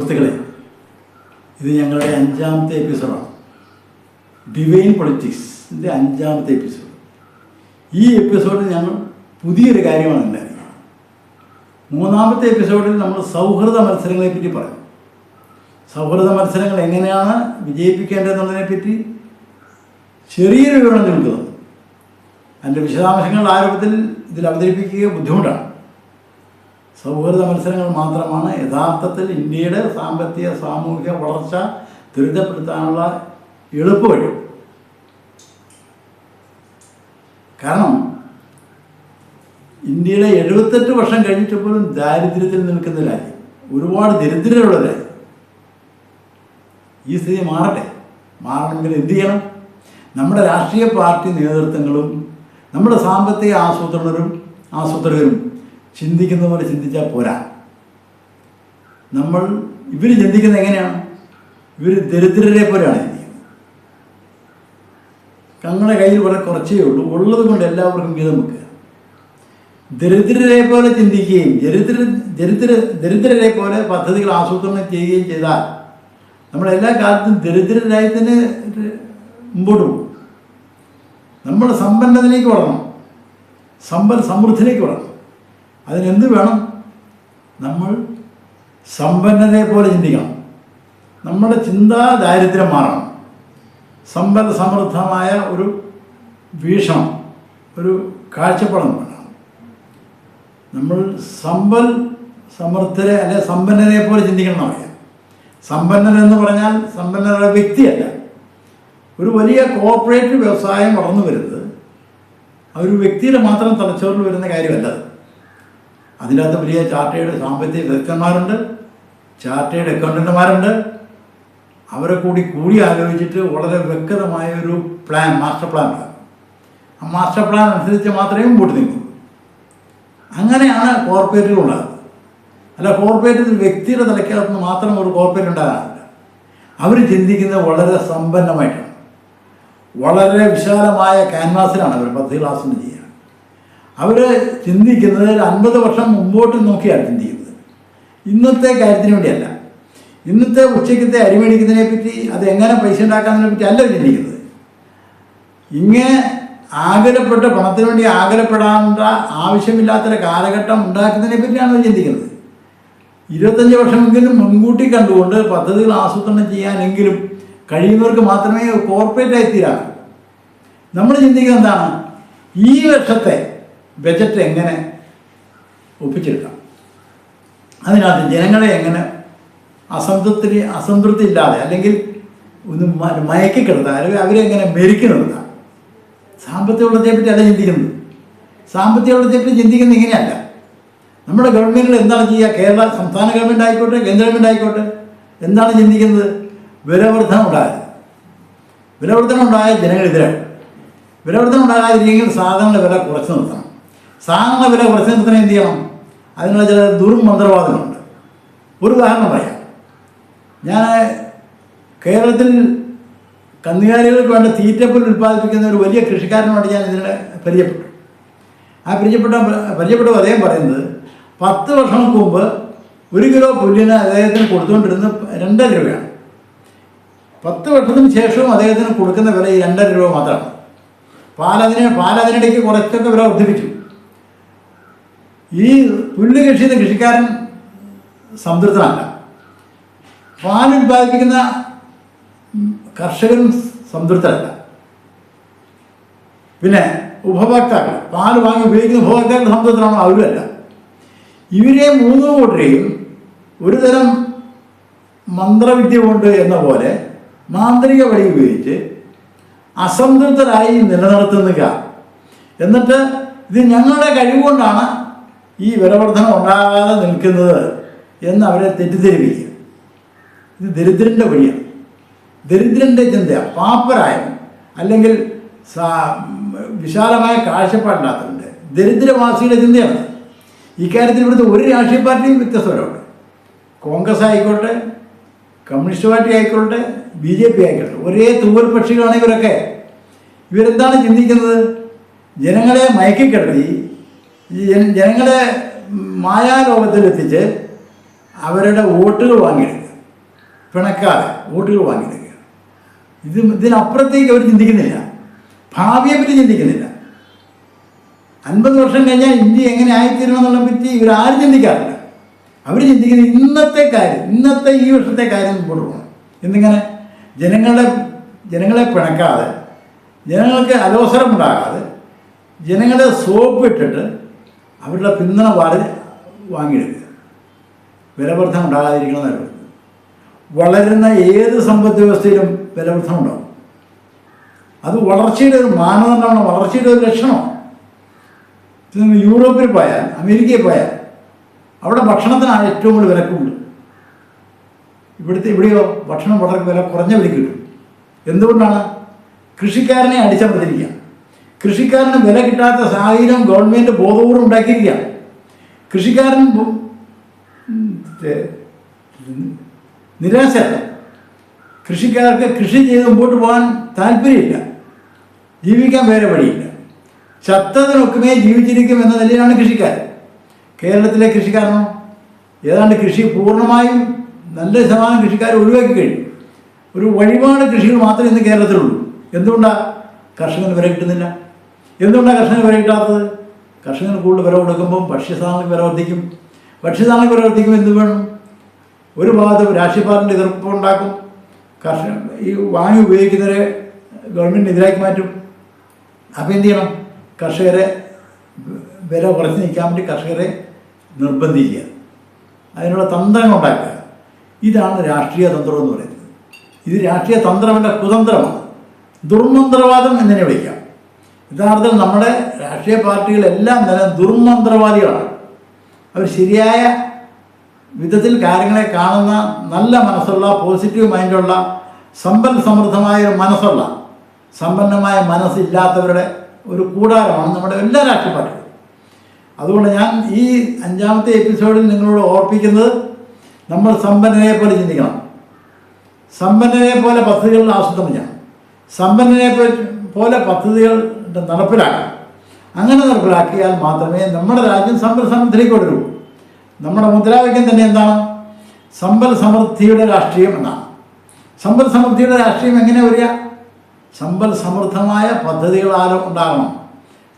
സുഹൃത്തുക്കളെ, ഇത് ഞങ്ങളുടെ 5ാമത്തെ എപ്പിസോഡാണ്. ഡിവൈൻ പൊളിറ്റിക്സിൻ്റെ 5ാമത്തെ എപ്പിസോഡ്. ഈ എപ്പിസോഡിൽ ഞങ്ങൾ പുതിയൊരു കാര്യമാണ് ഉണ്ടായിരുന്നത്. 3ാമത്തെ എപ്പിസോഡിൽ നമ്മൾ സൗഹൃദ മത്സരങ്ങളെപ്പറ്റി പറയും. സൗഹൃദ മത്സരങ്ങൾ എങ്ങനെയാണ് വിജയിപ്പിക്കേണ്ടതെന്നുള്ളതിനെപ്പറ്റി ചെറിയൊരു വിവരണം നൽകുന്നത്. അതിൻ്റെ വിശദാംശങ്ങൾ ആരൂപത്തിൽ ഇതിൽ അവതരിപ്പിക്കുക ബുദ്ധിമുട്ടാണ്. സൗഹൃദ മത്സരങ്ങൾ മാത്രമാണ് യഥാർത്ഥത്തിൽ ഇന്ത്യയുടെ സാമ്പത്തിക സാമൂഹിക വളർച്ച ത്വരിതപ്പെടുത്താനുള്ള എളുപ്പവഴി. കാരണം ഇന്ത്യയിലെ 78 വർഷം കഴിഞ്ഞിട്ട് പോലും ദാരിദ്ര്യത്തിൽ നിൽക്കുന്ന രാജ്യം, ഒരുപാട് ദരിദ്രരുള്ള രാജ്യം. ഈ സ്ഥിതി മാറണമെങ്കിൽ എന്ത് ചെയ്യണം? നമ്മുടെ രാഷ്ട്രീയ പാർട്ടി നേതൃത്വങ്ങളും നമ്മുടെ സാമ്പത്തിക ആസൂത്രകരും ചിന്തിക്കുന്ന പോലെ ചിന്തിച്ചാൽ പോരാ. ഇവർ ചിന്തിക്കുന്നത് എങ്ങനെയാണ്? ഇവർ ദരിദ്രരെ പോലെയാണ് ചിന്തിക്കുന്നത്. തങ്ങളുടെ കയ്യിൽ വളരെ കുറച്ചേ ഉള്ളൂ, ഉള്ളത് കൊണ്ട് എല്ലാവർക്കും വീതം വെക്കുക. ദരിദ്രരെ പോലെ ചിന്തിക്കുകയും ദരിദ്രരെ പോലെ പദ്ധതികൾ ആസൂത്രണം ചെയ്യുകയും ചെയ്താൽ നമ്മളെല്ലാ കാലത്തും ദരിദ്രരായി തന്നെ മുമ്പോട്ട് പോകും. നമ്മൾ സമ്പന്നതയിലേക്ക് വളരണം, സമൃദ്ധിയിലേക്ക് വളരണം. അതിനെന്ത് വേണം? നമ്മൾ സമ്പന്നരെ പോലെ ചിന്തിക്കണം. നമ്മുടെ ചിന്താ ദാരിദ്ര്യം മാറണം. സമൃദ്ധമായ ഒരു വീക്ഷണം, ഒരു കാഴ്ചപ്പാടം വേണം. നമ്മൾ സമൃദ്ധരെ അല്ലെ സമ്പന്നരെ പോലെ ചിന്തിക്കണം എന്ന് പറയാം. സമ്പന്നരെന്ന് പറഞ്ഞാൽ സമ്പന്നരുടെ വ്യക്തിയല്ല. ഒരു വലിയ കോർപ്പറേറ്റ് വ്യവസായം വളർന്നു വരുന്നത് ഒരു വ്യക്തിയുടെ മാത്രം തലച്ചോറിൽ വരുന്ന കാര്യമല്ല. അതിൻ്റെ അകത്ത് വലിയ ചാർട്ടേഡ് സാമ്പത്തിക വിദഗ്ധന്മാരുണ്ട്, ചാർട്ടേഡ് അക്കൗണ്ടന്റുമാരുണ്ട്. അവരെ കൂടി ആലോചിച്ചിട്ട് വളരെ വ്യക്തമായൊരു മാസ്റ്റർ പ്ലാൻ ഉണ്ടാകും. ആ മാസ്റ്റർ പ്ലാൻ അനുസരിച്ച് മാത്രമേ മുമ്പോട്ട് നീങ്ങൂ. അങ്ങനെയാണ് കോർപ്പറേറ്റുകൾ ഉണ്ടാകുന്നത്. അല്ല, കോർപ്പറേറ്റ് വ്യക്തിയുടെ തലയ്ക്കകത്ത് മാത്രം ഒരു കോർപ്പറേറ്റ് ഉണ്ടാകാറില്ല. അവർ ചിന്തിക്കുന്നത് വളരെ സമ്പന്നമായിട്ടാണ്, വളരെ വിശാലമായ ക്യാൻവാസിലാണ് അവർ പദ്ധതികൾ ആസൂത്രണം ചെയ്യുക. അവർ ചിന്തിക്കുന്നത് 50 വർഷം മുമ്പോട്ട് നോക്കിയാണ് ചിന്തിക്കുന്നത്. ഇന്നത്തെ കാര്യത്തിന് വേണ്ടിയല്ല. ഇന്നത്തെ ഉച്ചയ്ക്കത്തെ അരി മേടിക്കുന്നതിനെ പറ്റി, അത് എങ്ങനെ പൈസ ഉണ്ടാക്കാന്നതിനെ പറ്റി അല്ല ചിന്തിക്കുന്നത്. ഇങ്ങനെ ആകുലപ്പെട്ട് പണത്തിന് വേണ്ടി ആകുലപ്പെടാണ്ട ആവശ്യമില്ലാത്തൊരു കാലഘട്ടം ഉണ്ടാക്കുന്നതിനെ പറ്റിയാണ് ചിന്തിക്കുന്നത്. 25 വർഷമെങ്കിലും മുൻകൂട്ടി കണ്ടുകൊണ്ട് പദ്ധതികൾ ആസൂത്രണം ചെയ്യാനെങ്കിലും കഴിയുന്നവർക്ക് മാത്രമേ കോർപ്പറേറ്റായി തീരാകൂ. നമ്മൾ ചിന്തിക്കുന്നത് എന്താണ്? ഈ വർഷത്തെ ബജറ്റ് എങ്ങനെ ഒപ്പിച്ചെടുക്കാം, അതിനകത്ത് ജനങ്ങളെ എങ്ങനെ അസംതൃപ്തി ഇല്ലാതെ അല്ലെങ്കിൽ ഒന്ന് മയക്കി കിടത്താം, അല്ലെങ്കിൽ അവരെ എങ്ങനെ മെരുക്കി നിർത്താം. സാമ്പത്തിക വളർച്ചയെപ്പറ്റി അല്ല ചിന്തിക്കുന്നത്. സാമ്പത്തിക വളർച്ചയെപ്പറ്റി ചിന്തിക്കുന്നത് ഇങ്ങനെയല്ല. നമ്മുടെ ഗവൺമെൻറ്റുകൾ എന്താണ് ചെയ്യുക? കേരള സംസ്ഥാന ഗവൺമെൻറ് ആയിക്കോട്ടെ, കേന്ദ്ര ഗവൺമെൻറ് ആയിക്കോട്ടെ, എന്താണ് ചിന്തിക്കുന്നത്? വിലവർദ്ധനം ഉണ്ടായ ജനങ്ങളെതിരാണ്. വിലവർദ്ധനം ഉണ്ടാകാതിരിക്കെങ്കിൽ സാധനങ്ങളുടെ വില കുറച്ച് നിർത്തണം. സാധനങ്ങളുടെ വില കുറച്ച് നിർത്തണം എന്ത് ചെയ്യണം? അതിനുള്ള ചില ദുർമന്ത്രവാദങ്ങളുണ്ട്. ഒരു ഉദാഹരണം പറയാം. ഞാൻ കേരളത്തിൽ കന്നുകാലികൾക്ക് വേണ്ട തീറ്റപ്പുല്ല് ഉൽപ്പാദിപ്പിക്കുന്ന ഒരു വലിയ കൃഷിക്കാരനുമായിട്ട് ഞാൻ ഇതിനെ പരിചയപ്പെട്ടു. പരിചയപ്പെട്ടു അദ്ദേഹം പറയുന്നത് 10 വർഷങ്ങൾക്ക് മുമ്പ് 1 കിലോ പുല്ലിന് അദ്ദേഹത്തിന് കൊടുത്തുകൊണ്ടിരുന്നത് 2.5 രൂപയാണ്. 10 വർഷത്തിന് ശേഷവും അദ്ദേഹത്തിന് കൊടുക്കുന്ന വില ഈ 2.5 രൂപ മാത്രമാണ്. പാലതിനിടയ്ക്ക് കുറച്ചൊക്കെ വില വർദ്ധിപ്പിച്ചു. ഈ പുല്ല് കൃഷി ചെയ്യുന്ന കൃഷിക്കാരൻ സംതൃപ്തനല്ല. പാൽ ഉൽപ്പാദിപ്പിക്കുന്ന കർഷകരും സംതൃപ്തരല്ല. പിന്നെ ഉപഭോക്താക്കൾ, പാൽ വാങ്ങി ഉപയോഗിക്കുന്ന ഉപഭോക്താക്കൾ സംതൃപ്തരാണോ? അവരുമല്ല. ഇവരെ 3 കൂട്ടരെയും ഒരുതരം മന്ത്രവിദ്യ കൊണ്ട് എന്ന പോലെ മാന്ത്രിക വഴി ഉപയോഗിച്ച് അസംതൃപ്തരായി നിലനിർത്തുക. എന്നിട്ട് ഇത് ഞങ്ങളുടെ കഴിവുകൊണ്ടാണ് ഈ വിലവർദ്ധനം ഉണ്ടാകാതെ നിൽക്കുന്നത് എന്ന് അവരെ തെറ്റിദ്ധരിപ്പിക്കുക. ഇത് ദരിദ്രൻ്റെ വഴിയാണ്. ദരിദ്രൻ്റെ ചിന്ത, പാപ്പരായ അല്ലെങ്കിൽ വിശാലമായ കാഴ്ചപ്പാടില്ലാത്തതുണ്ട് ദരിദ്രവാസിയുടെ ചിന്തയാണ്. ഇക്കാര്യത്തിൽ ഇവിടുത്തെ ഒരു രാഷ്ട്രീയ പാർട്ടിയും വ്യത്യസ്തരമുണ്ട്. കോൺഗ്രസ് ആയിക്കോട്ടെ, കമ്മ്യൂണിസ്റ്റ് പാർട്ടി ആയിക്കോട്ടെ, BJP ആയിക്കോട്ടെ, ഒരേ തൂവൽ പക്ഷികളാണ് ഇവരൊക്കെ. ഇവരെന്താണ് ചിന്തിക്കുന്നത്? ജനങ്ങളെ മയക്കിക്കിടത്തി ജനങ്ങളെ മായാലോകത്തിലെത്തിച്ച് അവരുടെ വോട്ടുകൾ വാങ്ങിയെടുക്കുക. പിണക്കാതെ വോട്ടുകൾ വാങ്ങിയെടുക്കുക. ഇതിനപ്പുറത്തേക്ക് അവർ ചിന്തിക്കുന്നില്ല, ഭാവിയെപ്പറ്റി ചിന്തിക്കുന്നില്ല. 50 വർഷം കഴിഞ്ഞാൽ ഇന്ത്യ എങ്ങനെ ആയിത്തീരണമെന്നുള്ള പറ്റി ഇവരാരും ചിന്തിക്കാറില്ല. അവർ ചിന്തിക്കുന്നത് ഇന്നത്തെ കാര്യം, ഇന്നത്തെ ഈ വർഷത്തെ കാര്യം മുമ്പോട്ട് പോകണം. എന്നിങ്ങനെ ജനങ്ങളെ പിണക്കാതെ, ജനങ്ങൾക്ക് അലോസരമുണ്ടാകാതെ, ജനങ്ങളെ സോപ്പിട്ടിട്ട് അവരുടെ പിന്തുണ വാങ്ങിയെടുക്കുക. വിലവർദ്ധന ഉണ്ടാകാതിരിക്കണമെന്നാണ്. വളരുന്ന ഏത് സമ്പദ് വ്യവസ്ഥയിലും വിലവർദ്ധന ഉണ്ടാകും. അത് വളർച്ചയുടെ ഒരു മാനദണ്ഡമാണ്, വളർച്ചയുടെ ഒരു ലക്ഷണമാണ്. യൂറോപ്പിൽ പോയാൽ, അമേരിക്കയിൽ പോയാൽ അവിടെ ഭക്ഷണത്തിനാണ് ഏറ്റവും കൂടുതൽ വില കൂടുതൽ. ഇവിടെയോ ഭക്ഷണം വളരെ വില കുറഞ്ഞ വിലയ്ക്ക് കിട്ടും. എന്തുകൊണ്ടാണ്? കൃഷിക്കാരനെ അടിച്ചമർത്തിരിക്കുക. കൃഷിക്കാരന് വില കിട്ടാത്ത സാഹചര്യം ഗവൺമെൻറ് ബോധപൂർവ്വം ഉണ്ടാക്കിയിരിക്കുകയാണ്. കൃഷിക്കാരൻ നിരാശയല്ല. കൃഷിക്കാർക്ക് കൃഷി ചെയ്ത് മുമ്പോട്ട് പോകാൻ താല്പര്യമില്ല, ജീവിക്കാൻ വേറെ വഴിയില്ല. ചത്തതിനൊക്കുമേ ജീവിച്ചിരിക്കും എന്ന നിലയിലാണ് കൃഷിക്കാരൻ. കേരളത്തിലെ കൃഷിക്കാരനോ ഏതാണ്ട് കൃഷി പൂർണ്ണമായും നല്ല ശതമാനം കൃഷിക്കാർ ഒഴിവാക്കി കഴിഞ്ഞു. ഒരു വഴിപാട് കൃഷികൾ മാത്രമേ ഇന്ന് കേരളത്തിലുള്ളൂ. എന്തുകൊണ്ടാണ്? കർഷകന് വില കിട്ടുന്നില്ല. എന്തുകൊണ്ടാണ് കർഷകന് വില കിട്ടാത്തത്? കർഷകന് കൂടുതൽ വില കൊടുക്കുമ്പം ഭക്ഷ്യസാധനങ്ങൾക്ക് വില വർദ്ധിക്കും. ഭക്ഷ്യസാധനങ്ങൾക്ക് വില വർദ്ധിക്കും. എന്ത് വേണം? ഒരു ഭാഗത്ത് രാഷ്ട്രീയ പാർട്ടിൻ്റെ എതിർപ്പുണ്ടാക്കും. ഈ വാങ്ങി ഉപയോഗിക്കുന്നവരെ ഗവൺമെൻറ് എതിരാക്കി മാറ്റും. അപ്പോൾ എന്ത് ചെയ്യണം? കർഷകരെ വില കുറച്ച് നിൽക്കാൻ വേണ്ടി കർഷകരെ നിർബന്ധിക്കുക, അതിനുള്ള തന്ത്രങ്ങൾ ഉണ്ടാക്കുക. ഇതാണ് രാഷ്ട്രീയ തന്ത്രം എന്ന് പറയുന്നത്. ഇത് രാഷ്ട്രീയ തന്ത്രമല്ല, കുതന്ത്രമാണ്. ദുർമന്ത്രവാദം എന്നതിനെ വിളിക്കാം. യഥാർത്ഥത്തിൽ നമ്മുടെ രാഷ്ട്രീയ പാർട്ടികളെല്ലാം തന്നെ ദുർമന്ത്രവാദികളാണ്. അവർ ശരിയായ വിധത്തിൽ കാര്യങ്ങളെ കാണുന്ന നല്ല മനസ്സുള്ള, പോസിറ്റീവ് മൈൻഡുള്ള, സമ്പൽ സമൃദ്ധമായ ഒരു മനസ്സുള്ള, സമ്പന്നമായ മനസ്സില്ലാത്തവരുടെ ഒരു കൂടാരമാണ് നമ്മുടെ എല്ലാ രാഷ്ട്രീയ പാർട്ടികളും. അതുകൊണ്ട് ഞാൻ ഈ 5ാമത്തെ എപ്പിസോഡിൽ നിങ്ങളോട് ഓർപ്പിക്കുന്നത്, നമ്മൾ സമ്പന്നരെ പോലെ ചിന്തിക്കണം, സമ്പന്നരെ പോലെ പദ്ധതികളിൽ ആസൂത്രണം ചെയ്യണം, സമ്പന്നരെ പോലെ പദ്ധതികൾ നടപ്പിലാക്കണം. അങ്ങനെ നടപ്പിലാക്കിയാൽ മാത്രമേ നമ്മുടെ രാജ്യം സമ്പൽ സമൃദ്ധിയിലേക്ക് വരൂ. നമ്മുടെ മുദ്രാവാക്യം തന്നെ എന്താണ്? സമ്പൽ സമൃദ്ധിയുടെ രാഷ്ട്രീയം എന്നാണ്. സമ്പൽ സമൃദ്ധിയുടെ രാഷ്ട്രീയം എങ്ങനെ വരിക? സമ്പൽ സമൃദ്ധമായ പദ്ധതികൾ ഉണ്ടാകണം,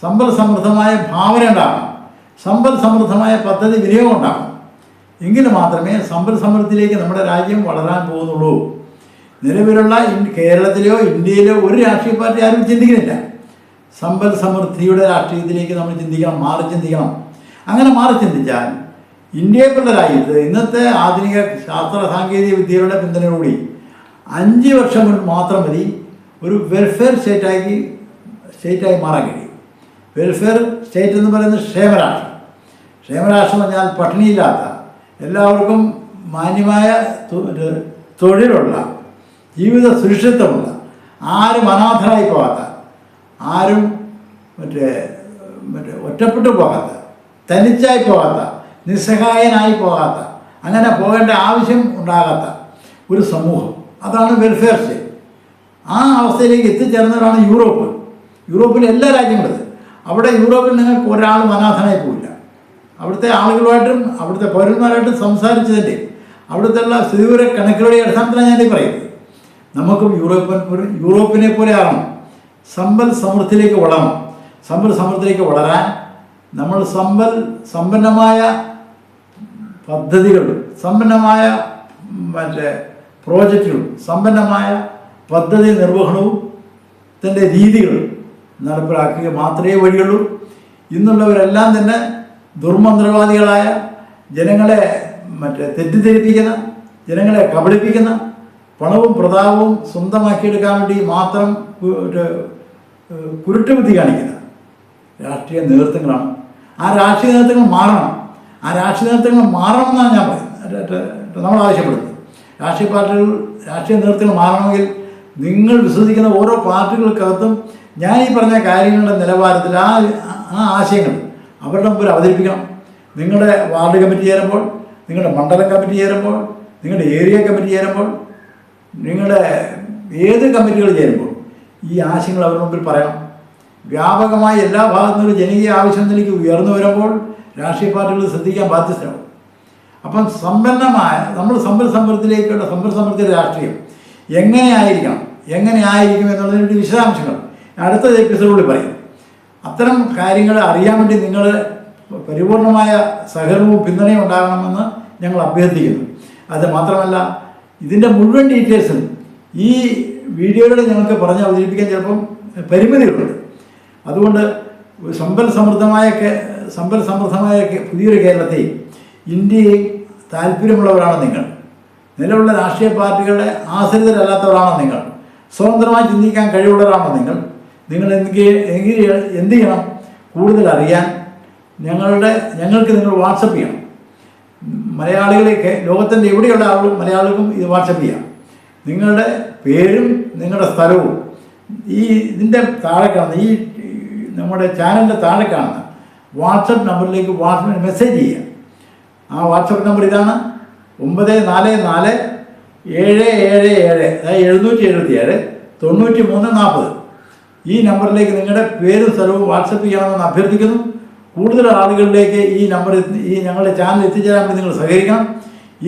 സമ്പൽ സമൃദ്ധമായ ഭാവന ഉണ്ടാകണം, സമ്പൽ സമൃദ്ധമായ പദ്ധതി വിനിയോഗം ഉണ്ടാകണം. എങ്കിൽ മാത്രമേ സമ്പൽ സമൃദ്ധിയിലേക്ക് നമ്മുടെ രാജ്യം വളരാൻ പോകുന്നുള്ളൂ. നിലവിലുള്ള കേരളത്തിലെയോ ഇന്ത്യയിലെയോ ഒരു രാഷ്ട്രീയ പാർട്ടി ആരും ചിന്തിക്കുന്നില്ല. സമ്പൽ സമൃദ്ധിയുടെ രാഷ്ട്രീയത്തിലേക്ക് നമ്മൾ ചിന്തിക്കണം, മാറി ചിന്തിക്കണം. അങ്ങനെ മാറി ചിന്തിച്ചാൽ ഇന്ത്യയെപ്പോലുള്ള രാജ്യത്ത് ഇന്നത്തെ ആധുനിക ശാസ്ത്ര സാങ്കേതിക വിദ്യകളുടെ പിന്തുണയോടുകൂടി 5 വർഷം കൊണ്ട് മാത്രം മതി ഒരു വെൽഫെയർ സ്റ്റേറ്റായി മാറാൻ കഴിയും. വെൽഫെയർ സ്റ്റേറ്റ് എന്ന് പറയുന്നത് ക്ഷേമരാഷ്ട്രം. ക്ഷേമരാഷ്ട്രം പറഞ്ഞാൽ പട്ടിണിയില്ലാത്ത, എല്ലാവർക്കും മാന്യമായ തൊഴിലുള്ള, ജീവിത സുരക്ഷിതത്വമുള്ള, ആരും അനാഥരായി പോകാത്ത, ആരും ഒറ്റപ്പെട്ടു പോകാത്ത, തനിച്ചായി പോകാത്ത, നിസ്സഹായനായി പോകാത്ത, അങ്ങനെ പോകേണ്ട ആവശ്യം ഉണ്ടാകാത്ത ഒരു സമൂഹം, അതാണ് വെൽഫെയർ സ്റ്റേറ്റ്. ആ അവസ്ഥയിലേക്ക് എത്തിച്ചേർന്നവരാണ് യൂറോപ്പ്. യൂറോപ്പിലെ എല്ലാ രാജ്യങ്ങളും. അവിടെ യൂറോപ്പിൽ നിങ്ങൾക്ക് ഒരാളും അനാഥനായി പോവില്ല. അവിടുത്തെ ആളുകളുമായിട്ടും അവിടുത്തെ പൗരന്മാരായിട്ടും സംസാരിച്ചതിൻ്റെ അവിടുത്തെ ഉള്ള സ്ഥിതിവിവര കണക്കുകളുടെ അടിസ്ഥാനത്തിലാണ് ഞാനീ പറയുന്നത്. നമുക്കും യൂറോപ്പിനെ പോലെ ആകണം. സമ്പൽ സമൃദ്ധിയിലേക്ക് വളരണം. സമ്പൽ സമൃദ്ധിയിലേക്ക് വളരാൻ നമ്മൾ സമ്പന്നമായ പദ്ധതികളും, സമ്പന്നമായ പ്രോജക്റ്റുകളും, സമ്പന്നമായ പദ്ധതി നിർവഹണവും ത്തിൻ്റെ രീതികളും നടപ്പിലാക്കുക മാത്രമേ വഴിയുള്ളൂ. ഇന്നുള്ളവരെല്ലാം തന്നെ ദുർമന്ത്രവാദികളായ, ജനങ്ങളെ തെറ്റിദ്ധരിപ്പിക്കുന്ന, ജനങ്ങളെ കബളിപ്പിക്കുന്ന, പണവും പ്രതാപവും സ്വന്തമാക്കിയെടുക്കാൻ വേണ്ടി മാത്രം കുരുട്ടുബുദ്ധി കാണിക്കുന്ന രാഷ്ട്രീയ നേതൃത്വങ്ങളാണ്. ആ രാഷ്ട്രീയ നേതൃത്വങ്ങൾ മാറണം. ആ രാഷ്ട്രീയ നേതൃത്വങ്ങൾ മാറണമെന്നാണ് ഞാൻ പറയുന്നത്, നമ്മൾ ആവശ്യപ്പെടുന്നത്. രാഷ്ട്രീയ നേതൃത്വങ്ങൾ മാറണമെങ്കിൽ നിങ്ങൾ വിശ്വസിക്കുന്ന ഓരോ പാർട്ടികൾക്കകത്തും ഞാൻ ഈ പറഞ്ഞ കാര്യങ്ങളുടെ നിലവാരത്തിൽ ആ ആശയങ്ങൾ അവരുടെ മുമ്പിൽ അവതരിപ്പിക്കണം. നിങ്ങളുടെ വാർഡ് കമ്മിറ്റി ചേരുമ്പോൾ, നിങ്ങളുടെ മണ്ഡലം കമ്മിറ്റി ചേരുമ്പോൾ, നിങ്ങളുടെ ഏരിയ കമ്മിറ്റി ചേരുമ്പോൾ, നിങ്ങളുടെ ഏത് കമ്മിറ്റികൾ ചേരുമ്പോൾ ഈ ആശയങ്ങൾ അവരുടെ മുമ്പിൽ പറയണം. വ്യാപകമായി എല്ലാ ഭാഗത്തുനിന്നും ജനകീയ ആവശ്യത്തിലേക്ക് ഉയർന്നു വരുമ്പോൾ രാഷ്ട്രീയ പാർട്ടികൾ ശ്രദ്ധിക്കാൻ ബാധ്യസ്ഥരാകും. അപ്പം നമ്മൾ സമ്പൽ സമൃദ്ധി രാഷ്ട്രീയം എങ്ങനെയായിരിക്കും എന്നുള്ളതിൻ്റെ വിശദാംശങ്ങൾ അടുത്ത എപ്പിസോഡിൽ പറയും. അത്തരം കാര്യങ്ങൾ അറിയാൻ വേണ്ടി നിങ്ങൾ പരിപൂർണമായ സഹകരണവും പിന്തുണയും ഉണ്ടാകണമെന്ന് ഞങ്ങൾ അഭ്യർത്ഥിക്കുന്നു. അത് മാത്രമല്ല, ഇതിൻ്റെ മുഴുവൻ ഡീറ്റെയിൽസും ഈ വീഡിയോയിൽ ഞങ്ങൾക്ക് പറഞ്ഞ് അവതരിപ്പിക്കാൻ ചിലപ്പം പരിമിതികളുണ്ട്. അതുകൊണ്ട് സമ്പൽ സമൃദ്ധമായ പുതിയൊരു കേരളത്തെയും ഇന്ത്യയെയും താല്പര്യമുള്ളവരാണ് നിങ്ങൾ. നിലവിലുള്ള രാഷ്ട്രീയ പാർട്ടികളുടെ ആശ്രിതരല്ലാത്തവരാണോ നിങ്ങൾ? സ്വതന്ത്രമായി ചിന്തിക്കാൻ കഴിവുള്ളവരാണോ നിങ്ങൾ? എന്ത് ചെയ്യണം? കൂടുതൽ അറിയാൻ ഞങ്ങൾക്ക് നിങ്ങൾ വാട്സപ്പ് ചെയ്യണം. മലയാളികളെ ലോകത്തിൻ്റെ എവിടെയുള്ള മലയാളികൾക്കും ഇത് വാട്സപ്പ് ചെയ്യാം. നിങ്ങളുടെ പേരും നിങ്ങളുടെ സ്ഥലവും ഇതിൻ്റെ താഴെ കാണുന്ന നമ്മുടെ ചാനലിൻ്റെ താഴെ കാണുന്ന വാട്സപ്പ് നമ്പറിലേക്ക് മെസ്സേജ് ചെയ്യുക. ആ വാട്സപ്പ് നമ്പർ ഇതാണ്: 944 777 അതായത് 777 93 40. ഈ നമ്പറിലേക്ക് നിങ്ങളുടെ പേരും സ്ഥലവും വാട്സപ്പ് ചെയ്യണമെന്ന് അഭ്യർത്ഥിക്കുന്നു. കൂടുതൽ ആളുകളിലേക്ക് ഞങ്ങളുടെ ചാനൽ എത്തിച്ചേരാൻ വേണ്ടി നിങ്ങൾ സഹകരിക്കണം.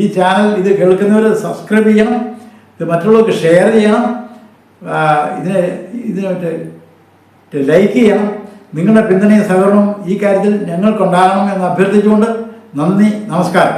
ഈ ചാനൽ ഇത് കേൾക്കുന്നവർ സബ്സ്ക്രൈബ് ചെയ്യണം, ഇത് മറ്റുള്ളവർക്ക് ഷെയർ ചെയ്യണം, ഇതിനായിട്ട് ലൈക്ക് ചെയ്യണം. നിങ്ങളുടെ പിന്തുണയും സഹകരണവും ഈ കാര്യത്തിൽ ഞങ്ങൾക്കുണ്ടാകണം എന്ന് അഭ്യർത്ഥിച്ചുകൊണ്ട് നന്ദി, നമസ്കാരം.